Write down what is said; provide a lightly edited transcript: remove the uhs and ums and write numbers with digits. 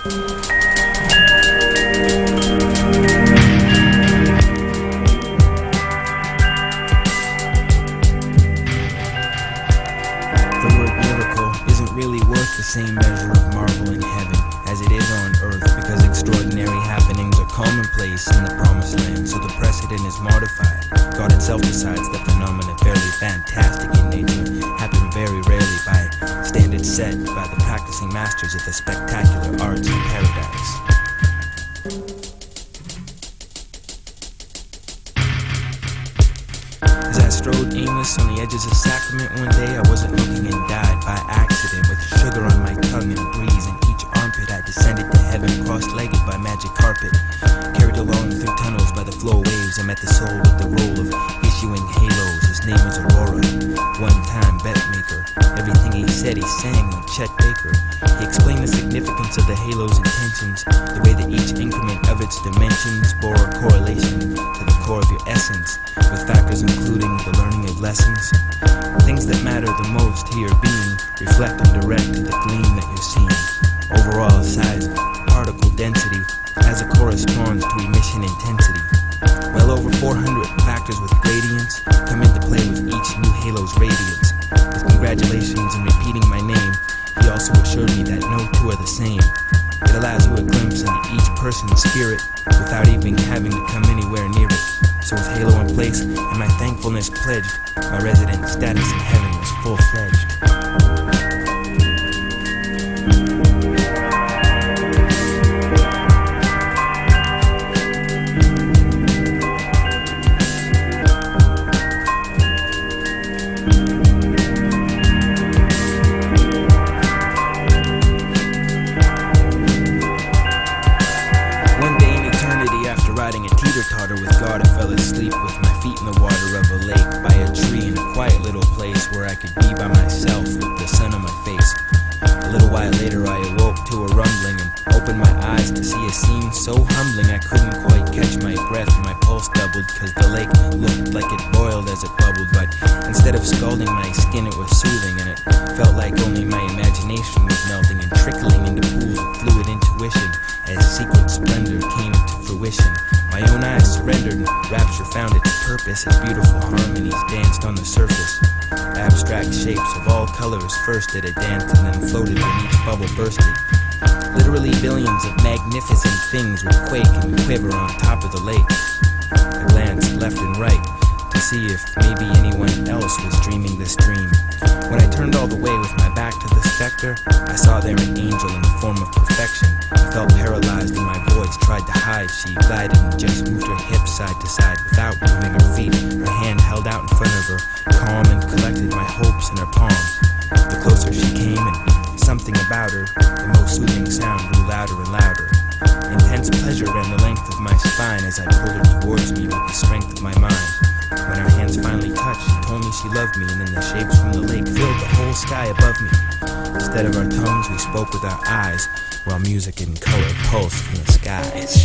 The word miracle isn't really worth the same measure of marvel in heaven as it is on earth, because extraordinary happenings are commonplace in the promised land, so the precedent is modified. God itself decides that phenomena fairly fantastic in nature happen very rarely by standards set by the practicing masters of the spectacular arts in paradise. As I strode aimless on the edges of Sacrament one day, I wasn't looking and died by accident with sugar on my tongue and a breeze in each armpit. I descended to heaven cross-legged by magic carpet, carried along through tunnels by the flow waves. I met the soul with the role of issuing halos. His name was Aurora, one-time bet maker. Everything he said he sang like Chet Baker. He explained the significance of the halo's intentions, the way that each increment of its dimensions bore a correlation to the core of your essence, with factors including the learning of lessons. Things that matter the most to your being reflect and direct to the gleam that you're seeing. Overall size, particle density, as it corresponds to emission intensity. Well over 400 factors with gradients come into play with each new halo's radiance. With congratulations and repeating my name, he also assured me that no two are the same. It allows you a glimpse into each person's spirit without even having to come anywhere near it. So with Halo in place and my thankfulness pledged, my resident status in heaven was full-fledged. Riding a teeter-totter with God, I fell asleep with my feet in the water of a lake, by a tree in a quiet little place where I could be by myself with the sun on my face. A little while later I awoke to a rumbling and opened my eyes to see a scene so humbling I couldn't quite catch my breath and my pulse doubled, cause the lake looked like it boiled as it bubbled, but instead of scalding my skin it was soothing, and it felt like only my imagination was melting and trickling into pools of fluid intuition as secret splendor came to fruition. My own eyes surrendered and rapture found its purpose as beautiful harmonies danced on the surface. Abstract shapes of all colors first did a dance and then floated when each bubble bursted. Literally billions of magnificent things would quake and quiver on top of the lake. I glanced left and right to see if maybe anyone else was dreaming this dream. When I turned all the way with my back to the specter, I saw there an angel in the form of perfection. I felt paralyzed and my voice tried to hide. She glided and just moved her hips side to side without moving her feet, her hand held out in front of her, calm and collected my hopes in her palm. The closer she came and something about her, the most soothing sound grew louder and louder. Intense pleasure ran the length of my spine as I pulled her towards me with the strength of my mind. When our hands finally touched, she told me she loved me, and then the shapes from the lake filled the whole sky above me. Instead of our tongues, we spoke with our eyes, while music and color pulsed from the skies.